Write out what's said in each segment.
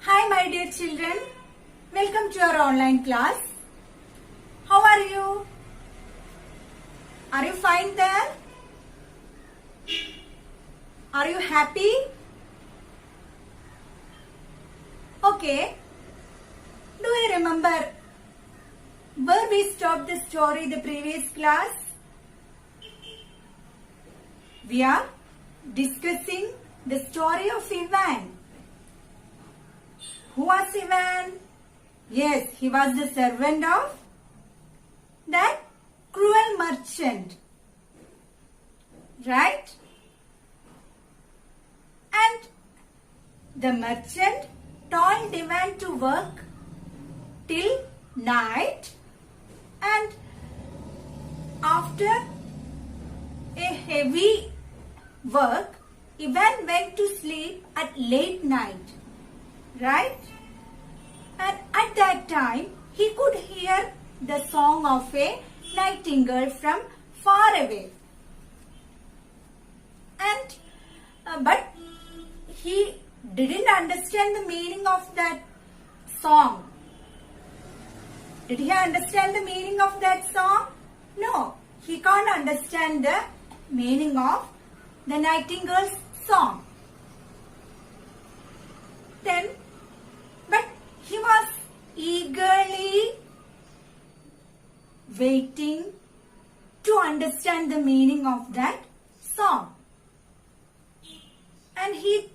Hi my dear children, welcome to our online class. How are you? Are you fine there? Are you happy? Okay, do you remember where we stopped the story the previous class? We are discussing the story of Ivan. Who was Ivan? Yes, he was the servant of that cruel merchant. Right? And the merchant told Ivan to work till night, and after a heavy work, Ivan went to sleep at late night. Right? And at that time, he could hear the song of a nightingale from far away. And but he didn't understand the meaning of that song. Did he understand the meaning of that song? No, he can't understand the meaning of the nightingale's song. Then, but he was eagerly waiting to understand the meaning of that song. And he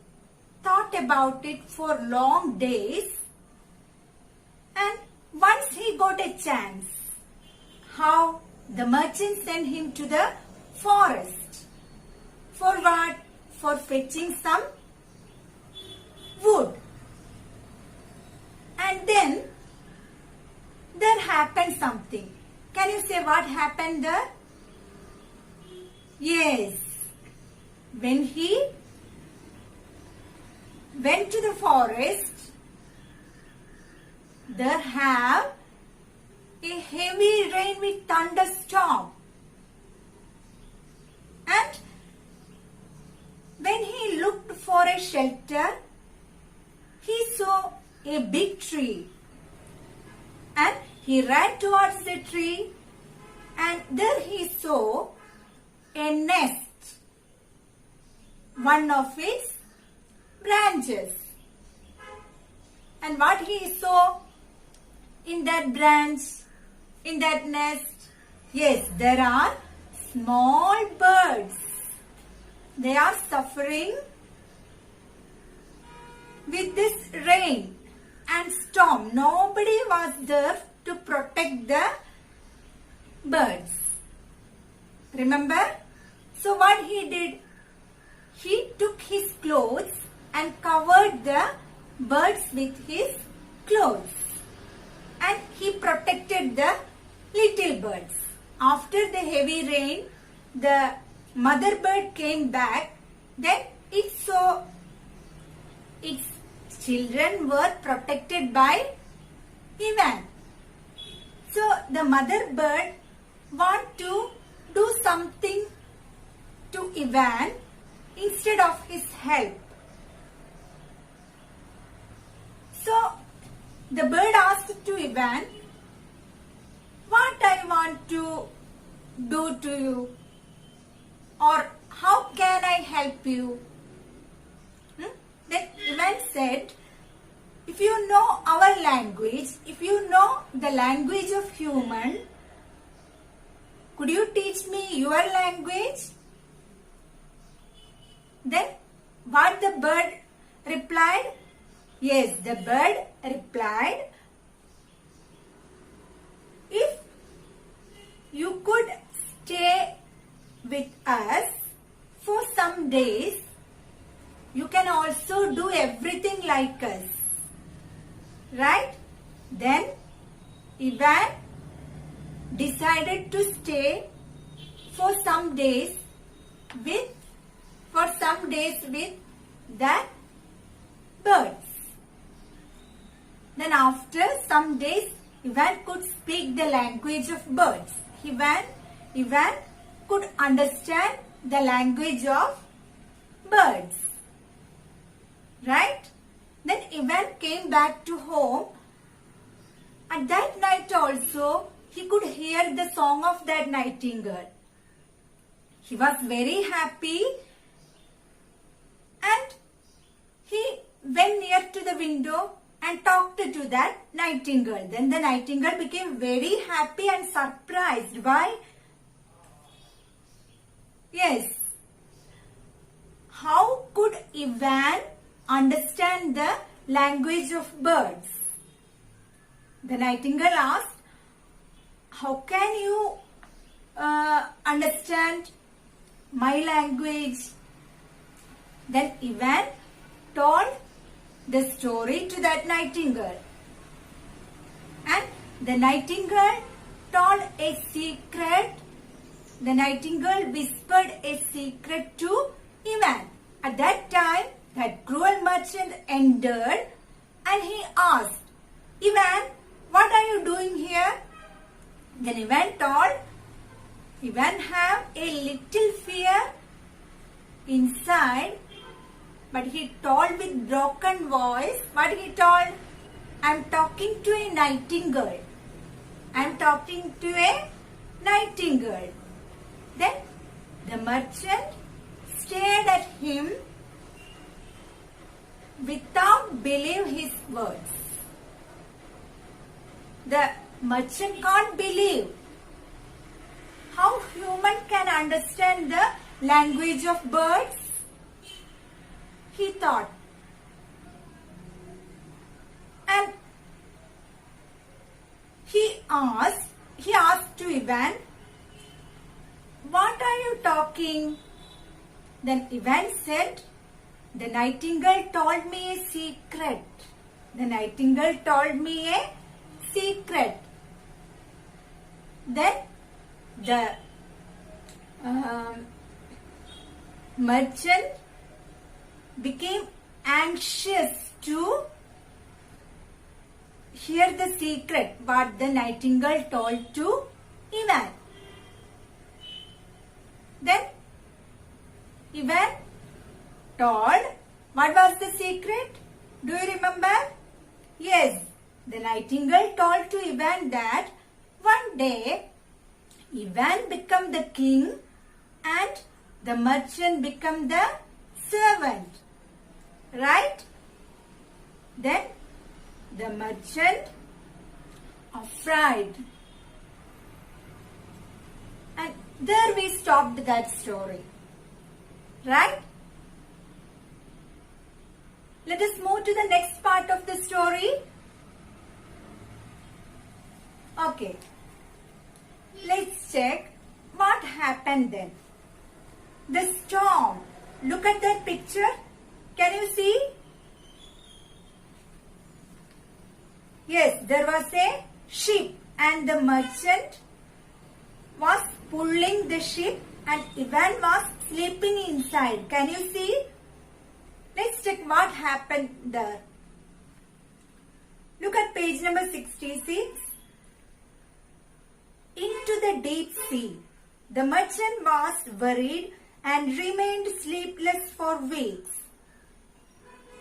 thought about it for long days, and once he got a chance, how the merchant sent him to the forest. For what? For fetching some wood. And then there happened something. Can you say what happened there? Yes. When he went to the forest, there have a heavy rain with thunderstorm. And when he looked for a shelter, he saw a big tree. And he ran towards the tree, and there he saw a nest, one of its branches. And what he saw in that branch, in that nest, yes, there are small birds. They are suffering with this rain and storm. Nobody was there to protect the birds. Remember? So what he did? He took his clothes and covered the birds with his clothes. And he protected the little birds. After the heavy rain, the mother bird came back. Then it saw its children were protected by Ivan. So the mother bird want to do something to Ivan instead of his help. So the bird asked to Ivan, what I want to do to you, or how can I help you? Then Ivan said, if you know our language, if you know the language of human, could you teach me your language? Then what the bird replied? Yes, the bird replied, if you could stay with us for some days, you can also do everything like us. Right? Then Ivan decided to stay for some days with the birds. Then after some days, Ivan could speak the language of birds. Ivan could understand the language of birds. Right? Then Ivan came back to home. At that night also, he could hear the song of that nightingale. He was very happy and he went near to the window and talked to that nightingale. Then the nightingale became very happy and surprised. Why? Yes. How could Ivan understand the language of birds? The nightingale asked, how can you understand my language? Then Ivan told the story to that nightingale. And the nightingale told a secret. The nightingale whispered a secret to Ivan. At that time, that cruel merchant entered and he asked, Ivan, what are you doing here? Then Ivan told, Ivan have a little fear inside, but he told with broken voice. What he told? I am talking to a nightingale. I am talking to a nightingale. Then the merchant stared at him without believing his words. The merchant can't believe how human can understand the language of birds. He thought. And he asked to Ivan, what are you talking? Then Ivan said, the nightingale told me a secret. The nightingale told me a secret. Then the merchant became anxious to hear the secret what the nightingale told to Ivan. Then Ivan told, what was the secret? Do you remember? Yes, the nightingale told to Ivan that one day Ivan become the king and the merchant become the servant. Right? Then the merchant afraid. And there we stopped that story. Right? Let us move to the next part of the story. Okay. Let's check what happened then. The storm. Look at that picture. Can you see? Yes, there was a ship and the merchant was pulling the ship and Ivan was sleeping inside. Can you see? Let's check what happened there. Look at page number 66. Into the deep sea. The merchant was worried and remained sleepless for weeks.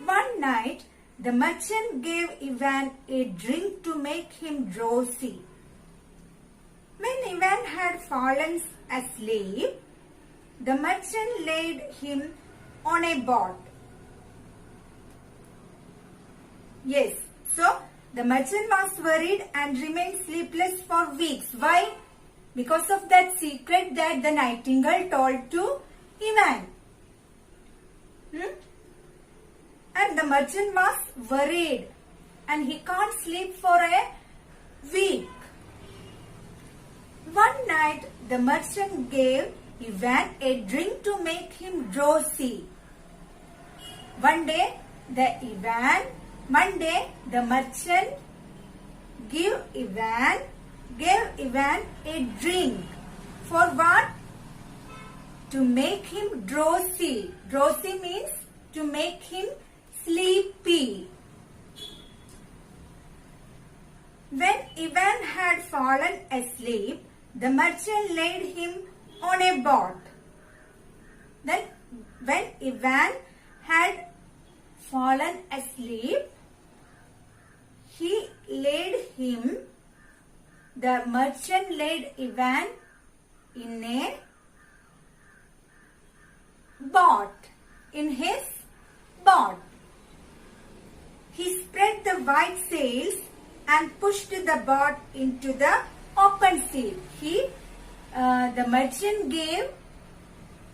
One night, the merchant gave Ivan a drink to make him drowsy. When Ivan had fallen asleep, the merchant laid him on a boat. Yes, so the merchant was worried and remained sleepless for weeks. Why? Because of that secret that the nightingale told to Ivan. And the merchant was worried and he can't sleep for a week. One night, the merchant gave Ivan a drink to make him drowsy. One day, the merchant gave Ivan a drink. For what? To make him drowsy. Drowsy means to make him sleepy. When Ivan had fallen asleep, the merchant laid him on a boat. Then when Ivan had fallen asleep, he laid him, the merchant laid Ivan in a boat, in his boat. He spread the white sails and pushed the boat into the open sea. The merchant gave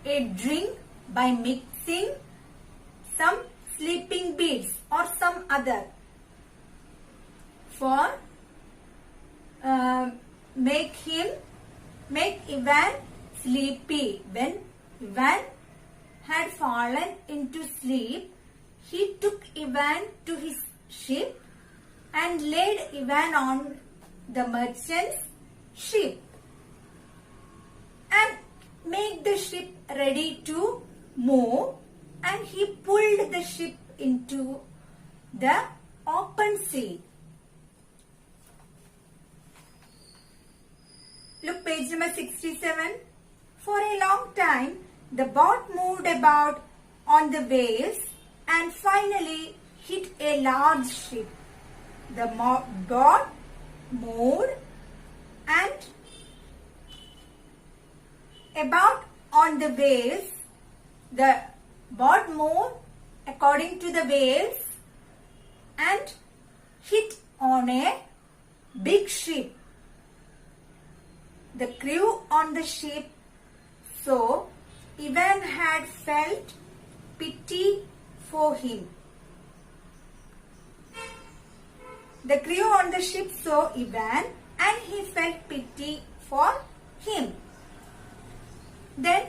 a drink by mixing some sleeping beads or some other for make Ivan sleepy. When Ivan had fallen into sleep, he took Ivan to his ship and laid Ivan on the merchant's ship and made the ship ready to move, and he pulled the ship into the open sea. Look, page number 67. For a long time, the boat moved about on the waves and finally hit a large ship. The boat moved and about on the waves. The boat moved according to the waves and hit on a big ship. The crew on the ship saw Ivan had felt pity for him. The crew on the ship saw Ivan and he felt pity for him. Then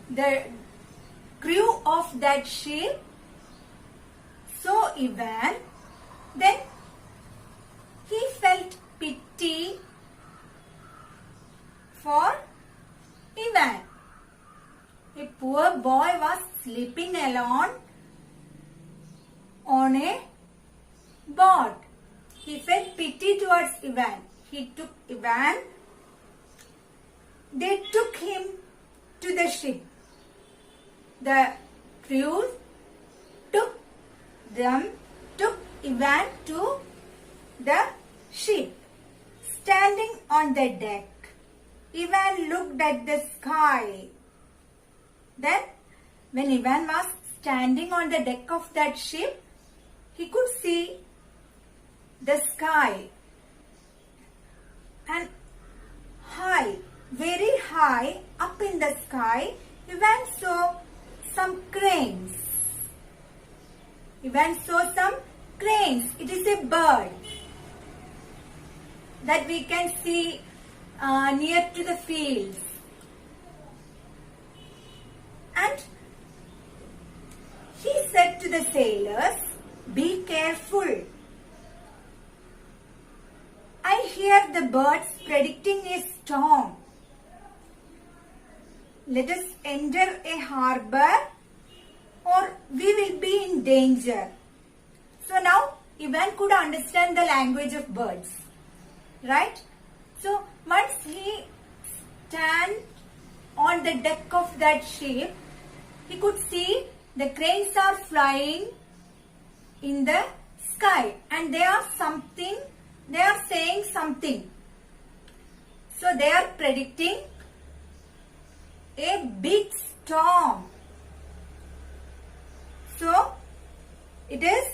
the crew of that ship saw Ivan. Then he felt pity for Ivan. A poor boy was sleeping alone on a boat. He felt pity towards Ivan. He took Ivan. They took him to the ship. The crew took Ivan to the ship. Standing on the deck, Ivan looked at the sky. Then, when Ivan was standing on the deck of that ship, he could see the sky. And high, very high up in the sky, Ivan saw some cranes. Ivan saw some cranes. It is a bird that we can see near to the fields. And he said to the sailors, "Be careful. I hear the birds predicting a storm. Let us enter a harbor or we will be in danger." So now Ivan could understand the language of birds. Right? So once he stand on the deck of that ship, he could see the cranes are flying in the sky and they are saying something. So they are predicting a big storm. So it is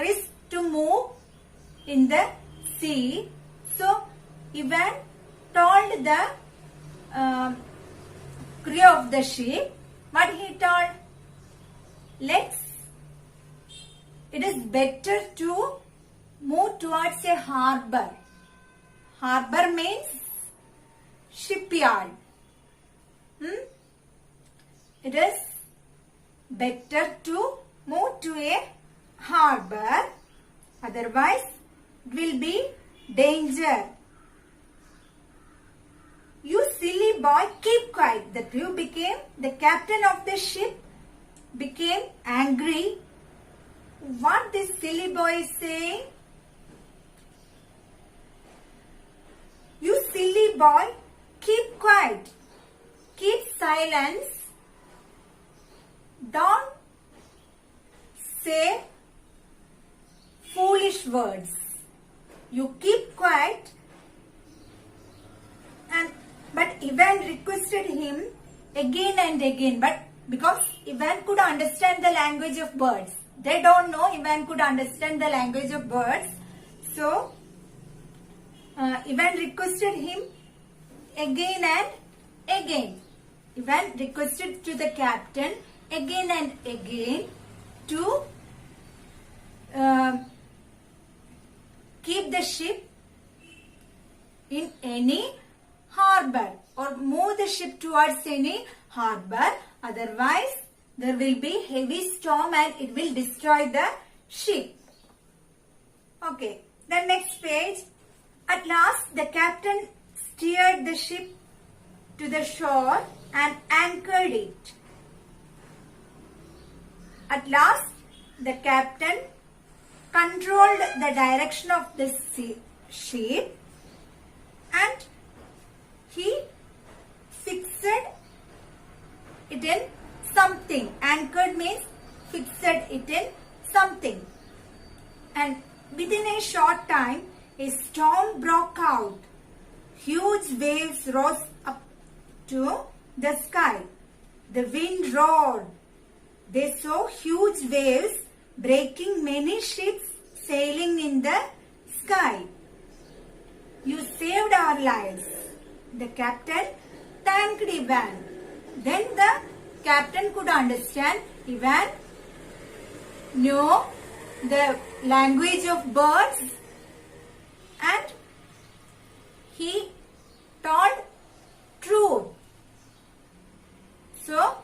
risk to move in the sea. So Ivan told the crew of the ship, what he told? It is better to move towards a harbor. Harbor means shipyard. It is better to move to a harbor, otherwise it will be danger. "You silly boy, keep quiet." The captain of the ship became angry. What this silly boy is saying? "You silly boy, keep quiet. Keep silence. Don't say harsh words. You keep quiet. But Ivan requested him again and again. But because Ivan could understand the language of birds. They don't know Ivan could understand the language of birds. So, Ivan requested him again and again. Ivan requested to the captain again and again to keep the ship in any harbor or move the ship towards any harbor. Otherwise, there will be heavy storm and it will destroy the ship. Okay, the next page. At last, the captain steered the ship to the shore and anchored it. At last, the captain controlled the direction of the ship and he fixed it in something. Anchored means fixed it in something. And within a short time, a storm broke out. Huge waves rose up to the sky. The wind roared. They saw huge waves breaking many ships sailing in the sky. You saved our lives. The captain thanked Ivan. Then the captain could understand. Ivan knew the language of birds and he told truth. So,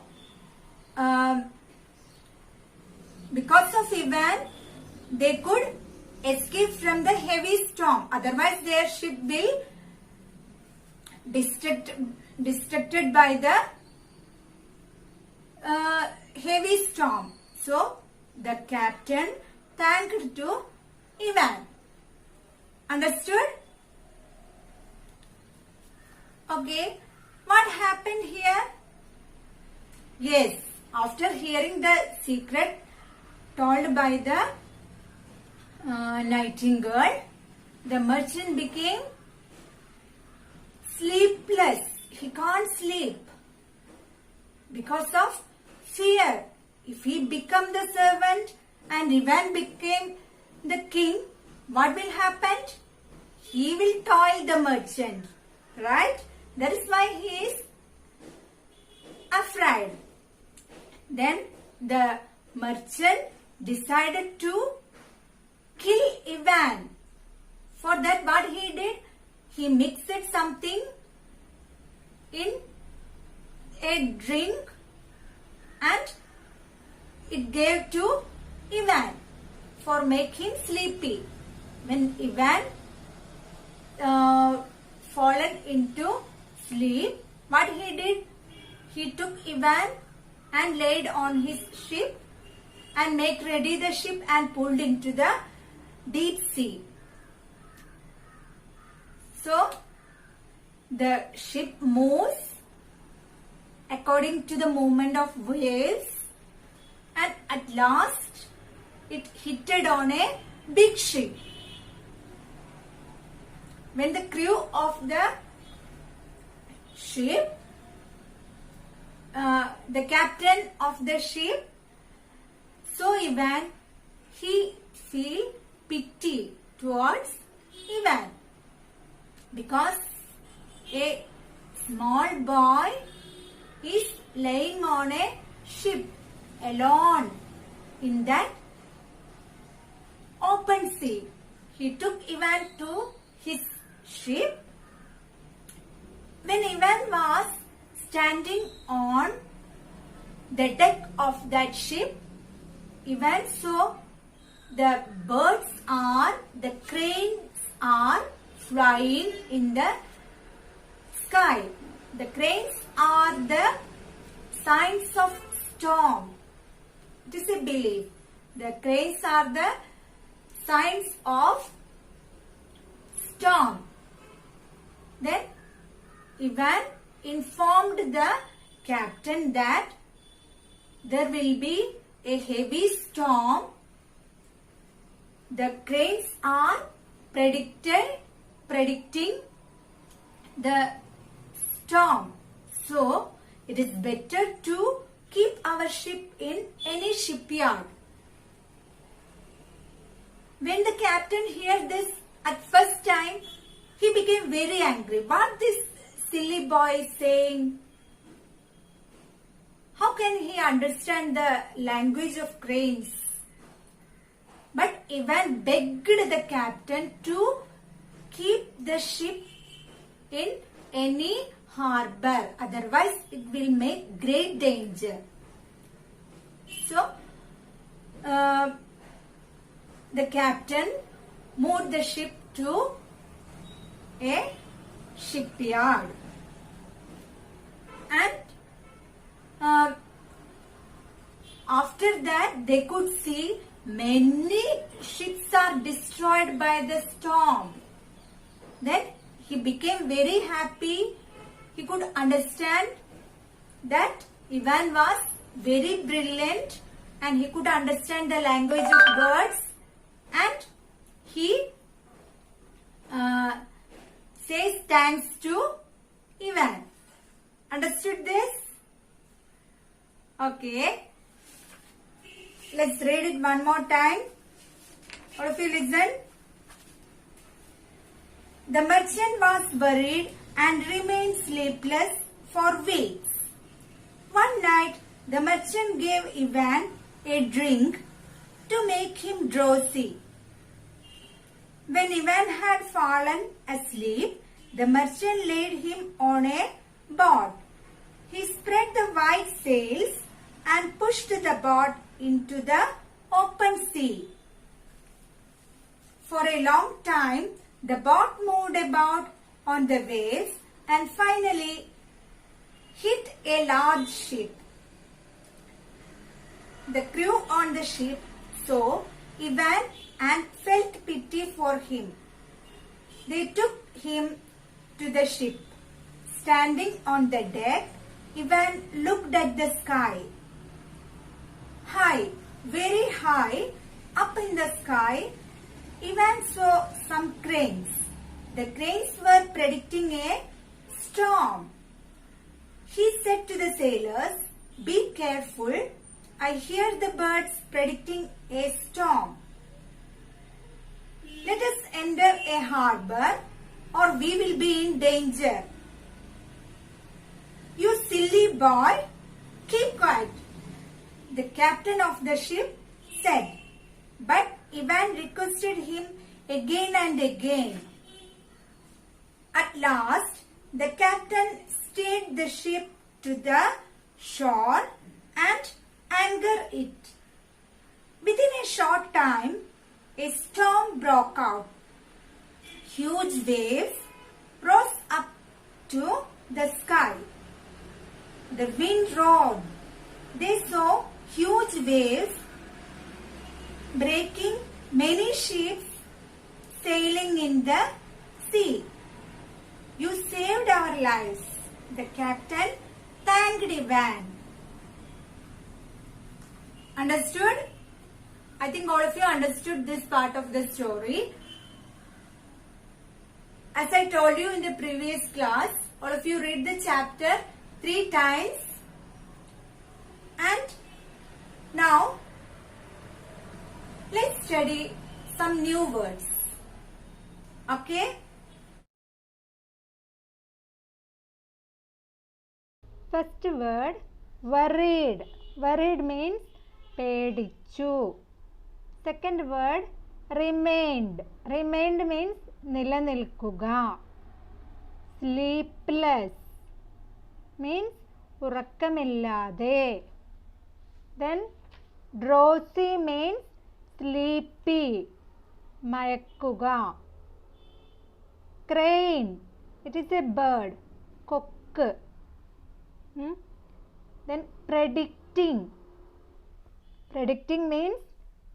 because of Ivan, they could escape from the heavy storm. Otherwise, their ship will distracted by the heavy storm. So, the captain thanked to Ivan. Understood? Okay. What happened here? Yes. After hearing the secret told by the nightingale, the merchant became sleepless. He can't sleep because of fear. If he become the servant and Ivan became the king, what will happen? He will toil the merchant, right? That is why he is afraid. Then the merchant decided to kill Ivan. For that, what he did? He mixed something in a drink and it gave to Ivan for make him sleepy. When Ivan fallen into sleep, what he did? He took Ivan and laid on his ship and make ready the ship and pulled into the deep sea. So, the ship moves according to the movement of waves and at last it hit on a big ship. When the crew of the ship, the captain of the ship saw Ivan, he feel pity towards Ivan because a small boy is laying on a ship alone in that open sea. He took Ivan to his ship. When Ivan was standing on the deck of that ship, Ivan saw the cranes are flying in the sky. The cranes are the signs of storm. It is a belief. The cranes are the signs of storm. Then Ivan informed the captain that there will be a heavy storm the cranes are predicting the storm. So it is better to keep our ship in any shipyard. When the captain heard this at first time, he became very angry. What this silly boy is saying? How can he understand the language of cranes? But Ivan begged the captain to keep the ship in any harbor, otherwise it will make great danger. So the captain moved the ship to a shipyard, and after that they could see many ships are destroyed by the storm. Then he became very happy. He could understand that Ivan was very brilliant and he could understand the language of birds, and he says thanks to Ivan. Understood this? Okay. Let's read it one more time. All of you listen. The merchant was worried and remained sleepless for weeks. One night, the merchant gave Ivan a drink to make him drowsy. When Ivan had fallen asleep, the merchant laid him on a boat. He spread the white sails and pushed the boat into the open sea. For a long time, the boat moved about on the waves and finally hit a large ship. The crew on the ship saw Ivan and felt pity for him. They took him to the ship. Standing on the deck, Ivan looked at the sky. High, very high, up in the sky, Ivan saw some cranes. The cranes were predicting a storm. He said to the sailors, "Be careful. I hear the birds predicting a storm. Let us enter a harbor or we will be in danger." "You silly boy, keep quiet," the captain of the ship said. But Ivan requested him again and again. At last, the captain steered the ship to the shore and anchored it. Within a short time, a storm broke out. Huge waves rose up to the sky. The wind roared. They saw huge waves breaking many ships sailing in the sea. "You saved our lives," the captain thanked Ivan. Understood? I think all of you understood this part of the story. As I told you in the previous class, all of you read the chapter 3 times. And now, let's study some new words. Okay? First word, worried. Worried means പേടിച്ചു. Second word, remained. Remained means നിലനിൽക്കുക. Sleepless means ഉറക്കമില്ലാതെ. Then drowsy means sleepy, മയക്കുക. Crane, it is a bird, കൊക്ക്. Then predicting. Predicting means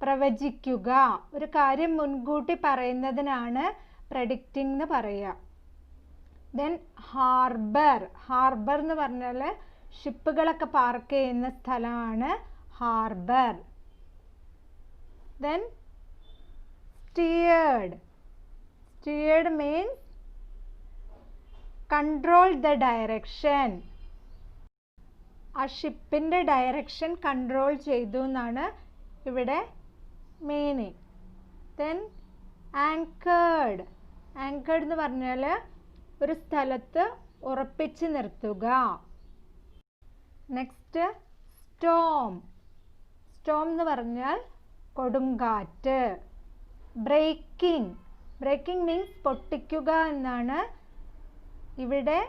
പ്രവചിക്കുക. ഒരു കാര്യം മുൻകൂട്ടി പറയുന്നതിനാണ് predicting എന്ന് പറയുക. Then harbor. Harbor എന്ന് പറഞ്ഞാൽ ഷിപ്പുകളൊക്കെ പാർക്ക് ചെയ്യുന്ന സ്ഥലമാണ് harbor. Then steered. Steered means control the direction. ആ ഷിപ്പിൻ്റെ ഡയറക്ഷൻ കൺട്രോൾ ചെയ്തു എന്നാണ് ഇവിടെ മീനിങ്. Then anchored. ആങ്കേർഡ് എന്ന് പറഞ്ഞാൽ ഒരു സ്ഥലത്ത് ഉറപ്പിച്ച് നിർത്തുക. Next Storm. സ്റ്റോം എന്ന് പറഞ്ഞാൽ കൊടുങ്കാറ്റ്. ബ്രേക്കിംഗ്. ബ്രേക്കിംഗ് മീൻസ് പൊട്ടിക്കുക എന്നാണ്, ഇവിടെ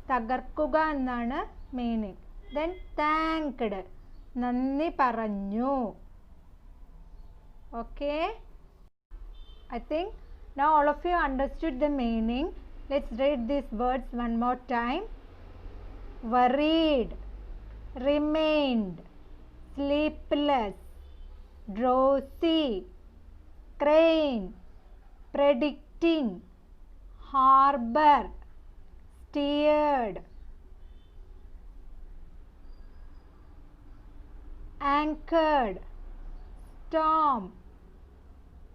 തകർക്കുക എന്നാണ് മീനിങ്. ദെൻ താങ്ക്ഡ്, നന്ദി പറഞ്ഞു. Okay, I think now all of you understood the meaning. Let's read these words one more time. Worried, remained, sleepless, drowsy, crane, predicting, harbor, steered, anchored, storm,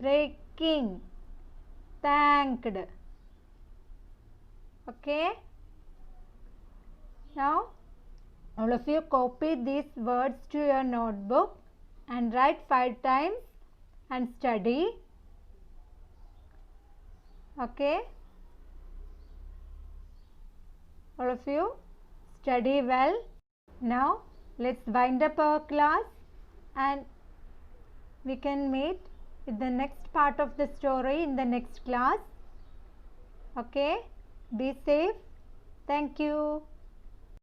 breaking, thanked. Okay, now all of you copy these words to your notebook and write 5 times and study. Okay, all of you study well. Now let's wind up our class and we can meet with the next part of the story in the next class. Okay, be safe. Thank you.